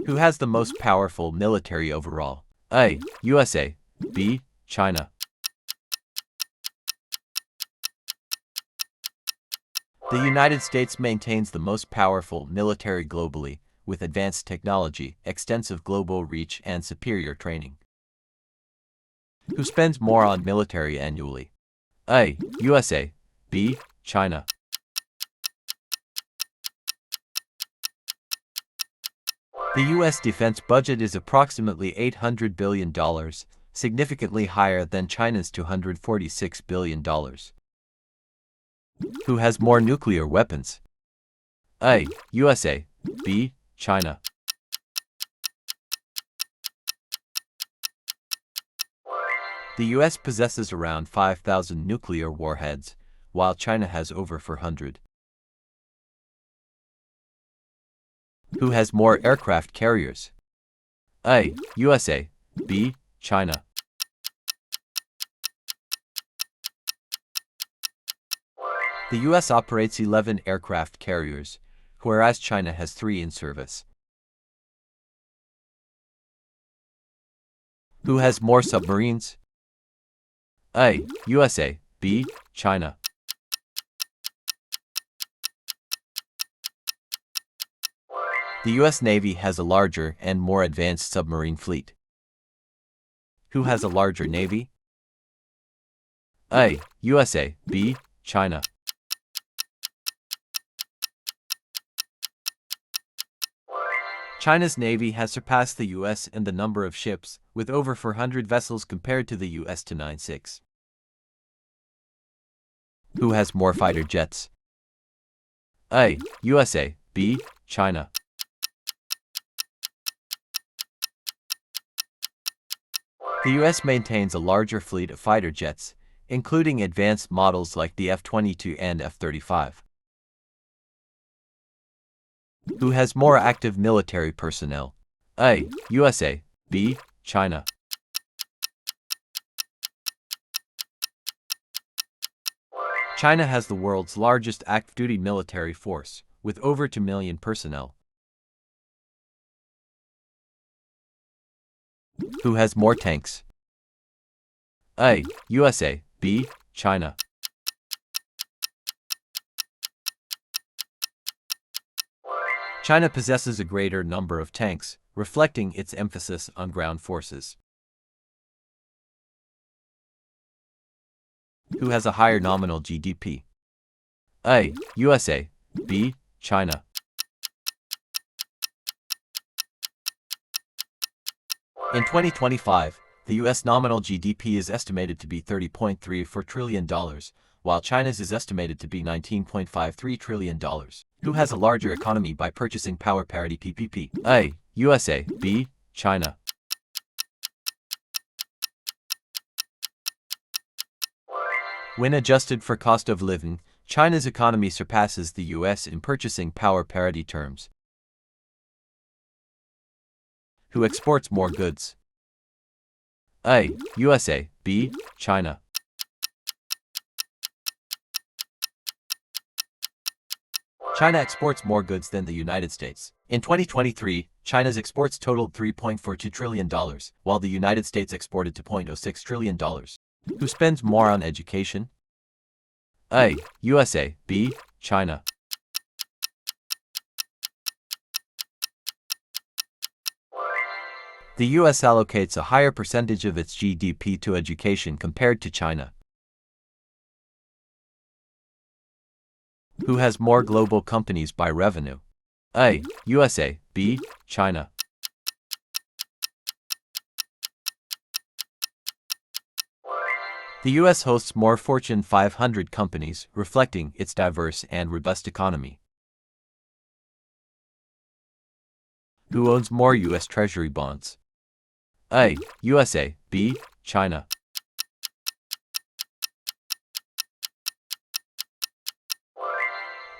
Who has the most powerful military overall? A. USA. B. China. The United States maintains the most powerful military globally, with advanced technology, extensive global reach, and superior training. Who spends more on military annually? A. USA. B. China. The U.S. defense budget is approximately $800 billion, significantly higher than China's $246 billion. Who has more nuclear weapons? A. USA. B. China. The U.S. possesses around 5,000 nuclear warheads, while China has over 400. Who has more aircraft carriers? A. USA. B. China. The U.S. operates 11 aircraft carriers, whereas China has 3 in service. Who has more submarines? A. USA. B. China. The U.S. Navy has a larger and more advanced submarine fleet. Who has a larger navy? A. USA. B. China. China's navy has surpassed the U.S. in the number of ships, with over 400 vessels compared to the U.S. to 96. Who has more fighter jets? A. USA. B. China. The U.S. maintains a larger fleet of fighter jets, including advanced models like the F-22 and F-35. Who has more active military personnel? A. USA. B. China. China has the world's largest active-duty military force, with over 2 million personnel. Who has more tanks? A. USA. B. China. China possesses a greater number of tanks, reflecting its emphasis on ground forces. Who has a higher nominal GDP? A. USA. B. China. In 2025, the U.S. nominal GDP is estimated to be $30.34 trillion, while China's is estimated to be $19.53 trillion. Who has a larger economy by purchasing power parity PPP? A. USA. B. China. When adjusted for cost of living, China's economy surpasses the U.S. in purchasing power parity terms. Who exports more goods? A. USA. B. China. China exports more goods than the United States. In 2023, China's exports totaled $3.42 trillion, while the United States exported $2.06 trillion. Who spends more on education? A. USA. B. China. The U.S. allocates a higher percentage of its GDP to education compared to China. Who has more global companies by revenue? A. USA. B. China. The U.S. hosts more Fortune 500 companies, reflecting its diverse and robust economy. Who owns more U.S. Treasury bonds? A. USA. B. China.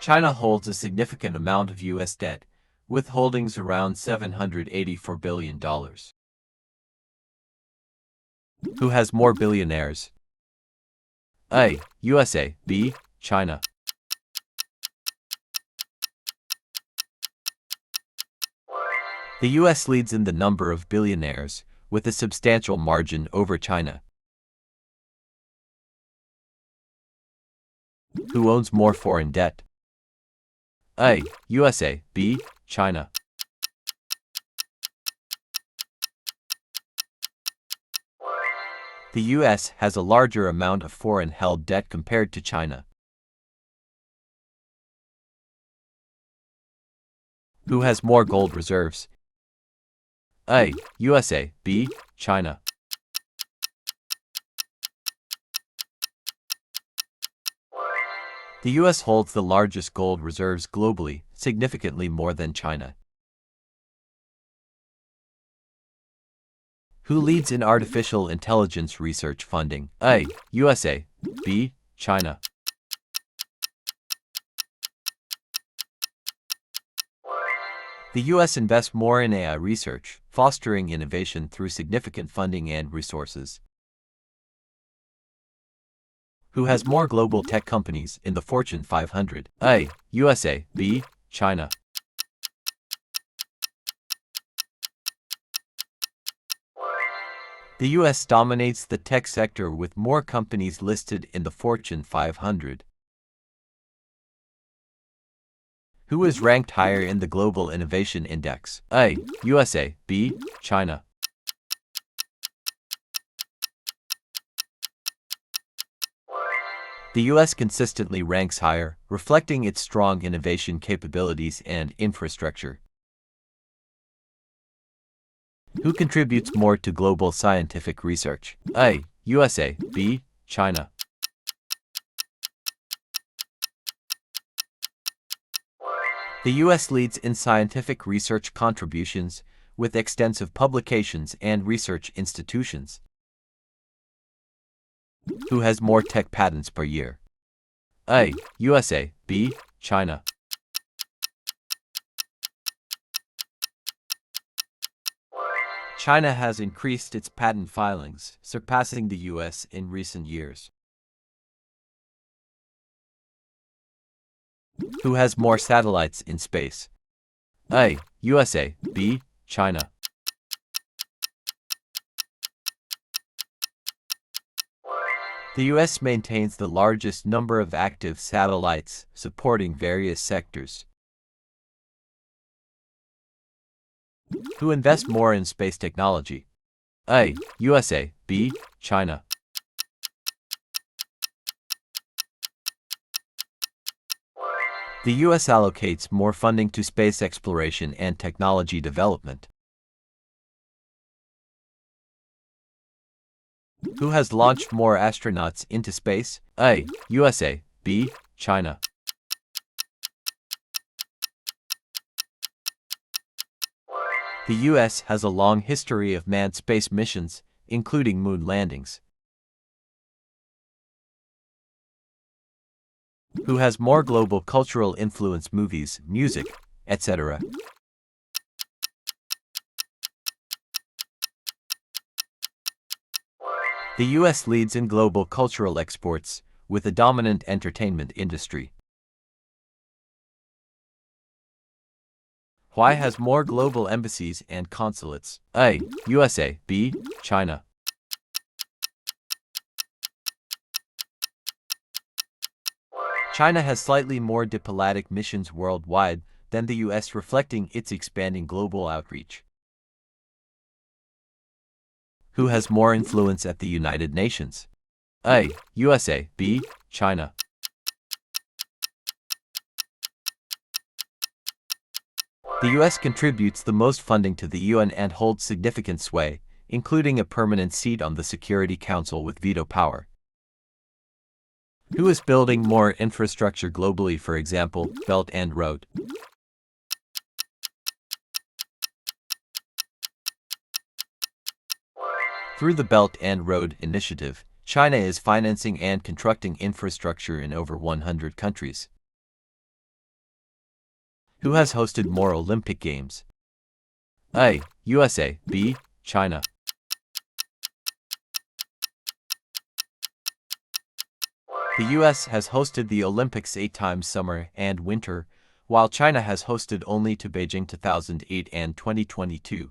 China holds a significant amount of U.S. debt, with holdings around $784 billion. Who has more billionaires? A. USA. B. China. The US leads in the number of billionaires, with a substantial margin over China. Who owns more foreign debt? A. USA. B. China. The US has a larger amount of foreign-held debt compared to China. Who has more gold reserves? A. USA. B. China. The US holds the largest gold reserves globally, significantly more than China. Who leads in artificial intelligence research funding? A. USA. B. China. The US invests more in AI research, fostering innovation through significant funding and resources. Who has more global tech companies in the Fortune 500? A. USA. B. China. The US dominates the tech sector with more companies listed in the Fortune 500. Who is ranked higher in the Global Innovation Index? A. USA. B. China. The US consistently ranks higher, reflecting its strong innovation capabilities and infrastructure. Who contributes more to global scientific research? A. USA. B. China. The US leads in scientific research contributions, with extensive publications and research institutions. Who has more tech patents per year? A. USA. B. China. China has increased its patent filings, surpassing the US in recent years. Who has more satellites in space? A. USA. B. China. The US maintains the largest number of active satellites, supporting various sectors. Who invests more in space technology? A. USA. B. China. The US allocates more funding to space exploration and technology development. Who has launched more astronauts into space? A. USA. B. China. The US has a long history of manned space missions, including moon landings. Who has more global cultural influence movies, music, etc.? The US leads in global cultural exports, with a dominant entertainment industry. Why has more global embassies and consulates? A. USA. B. China. China has slightly more diplomatic missions worldwide than the US, reflecting its expanding global outreach. Who has more influence at the United Nations? A. USA. B. China. The US contributes the most funding to the UN and holds significant sway, including a permanent seat on the Security Council with veto power. Who is building more infrastructure globally, for example, Belt and Road? Through the Belt and Road Initiative, China is financing and constructing infrastructure in over 100 countries. Who has hosted more Olympic Games? A. USA. B. China. The US has hosted the Olympics 8 times, summer and winter, while China has hosted only to Beijing 2008 and 2022.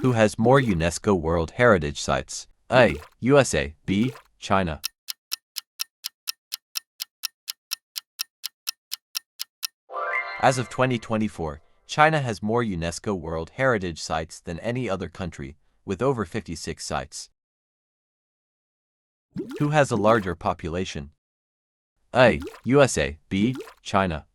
Who has more UNESCO World Heritage Sites? A. USA. B. China. As of 2024, China has more UNESCO World Heritage Sites than any other country, with over 56 sites. Who has a larger population? A. USA. B. China.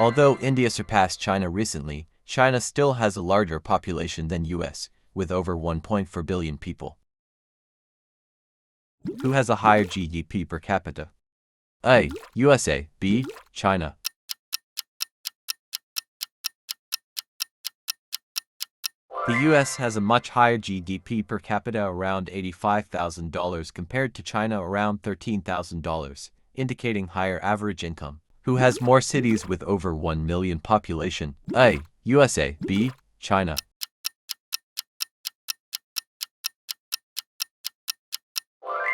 Although India surpassed China recently, China still has a larger population than US, with over 1.4 billion people. Who has a higher GDP per capita? A. USA. B. China. The US has a much higher GDP per capita, around $85,000, compared to China around $13,000, indicating higher average income. Who has more cities with over 1 million population? A. USA. B. China.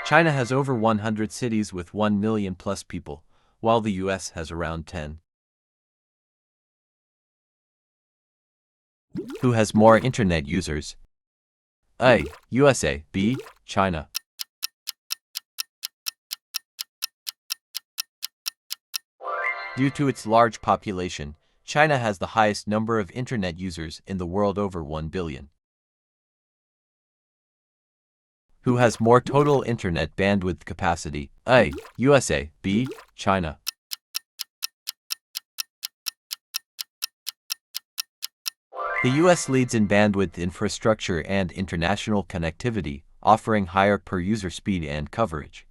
China has over 100 cities with 1 million plus people, while the US has around 10. Who has more internet users? A. USA. B. China. Due to its large population, China has the highest number of internet users in the world, over 1 billion. Who has more total internet bandwidth capacity? A. USA. B. China. The US leads in bandwidth infrastructure and international connectivity, offering higher per-user speed and coverage.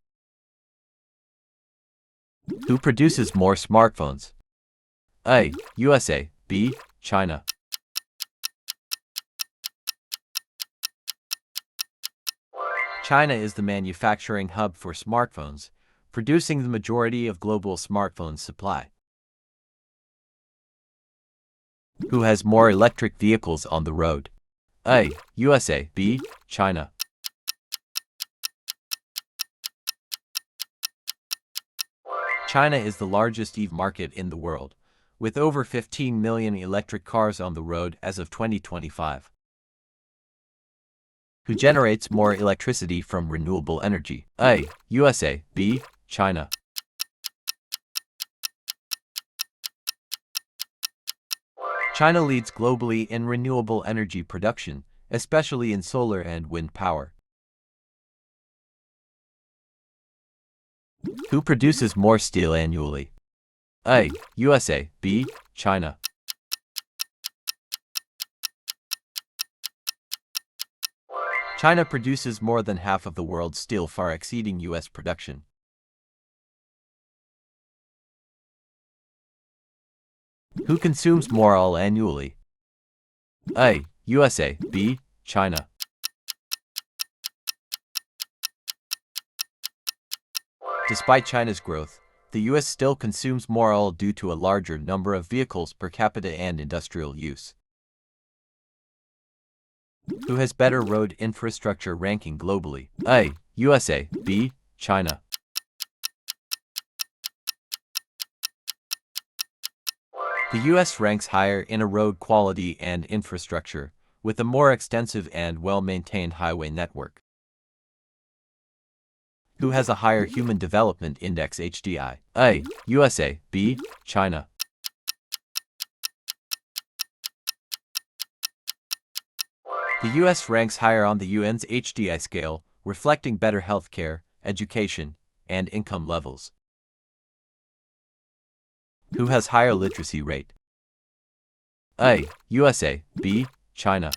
Who produces more smartphones? A. USA. B. China. China is the manufacturing hub for smartphones, producing the majority of global smartphone supply. Who has more electric vehicles on the road? A. USA. B. China. China is the largest EV market in the world, with over 15 million electric cars on the road as of 2025. Who generates more electricity from renewable energy? A. USA. B. China. China leads globally in renewable energy production, especially in solar and wind power. Who produces more steel annually? A. USA. B. China. China produces more than half of the world's steel, far exceeding US production. Who consumes more oil annually? A. USA. B. China. Despite China's growth, the US still consumes more oil due to a larger number of vehicles per capita and industrial use. Who has better road infrastructure ranking globally? A. USA. B. China. The US ranks higher in a road quality and infrastructure, with a more extensive and well-maintained highway network. Who has a higher Human Development Index (HDI)? A. USA. B. China. The US ranks higher on the UN's HDI scale, reflecting better healthcare, education, and income levels. Who has higher literacy rate? A. USA. B. China.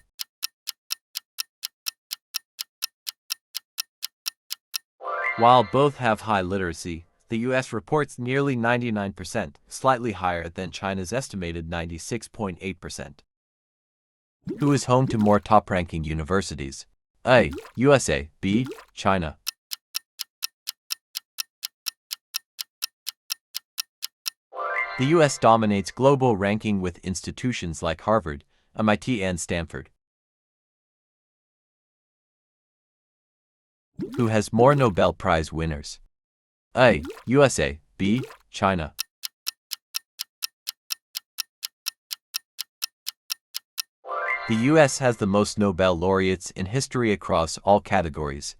While both have high literacy, the US reports nearly 99%, slightly higher than China's estimated 96.8%. Who is home to more top-ranking universities? A. USA. B. China. The US dominates global ranking with institutions like Harvard, MIT, and Stanford. Who has more Nobel Prize winners? A. USA. B. China. The US has the most Nobel laureates in history across all categories.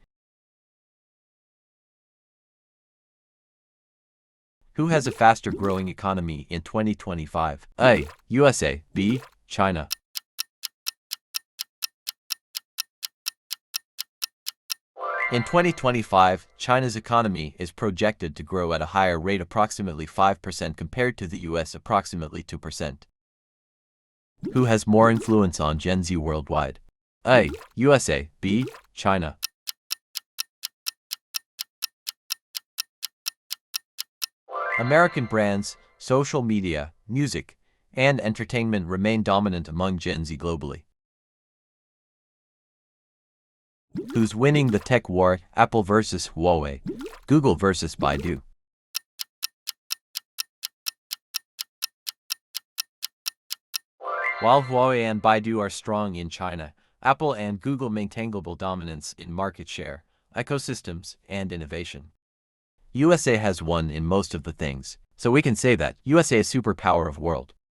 Who has a faster growing economy in 2025? A. USA. B. China. In 2025, China's economy is projected to grow at a higher rate, approximately 5% compared to the US, approximately 2%. Who has more influence on Gen Z worldwide? A. USA. B. China. American brands, social media, music, and entertainment remain dominant among Gen Z globally. Who's winning the tech war? Apple versus Huawei, Google versus Baidu. While Huawei and Baidu are strong in China, Apple and Google maintain global dominance in market share, ecosystems, and innovation. USA has won in most of the things, so we can say that USA is superpower of world.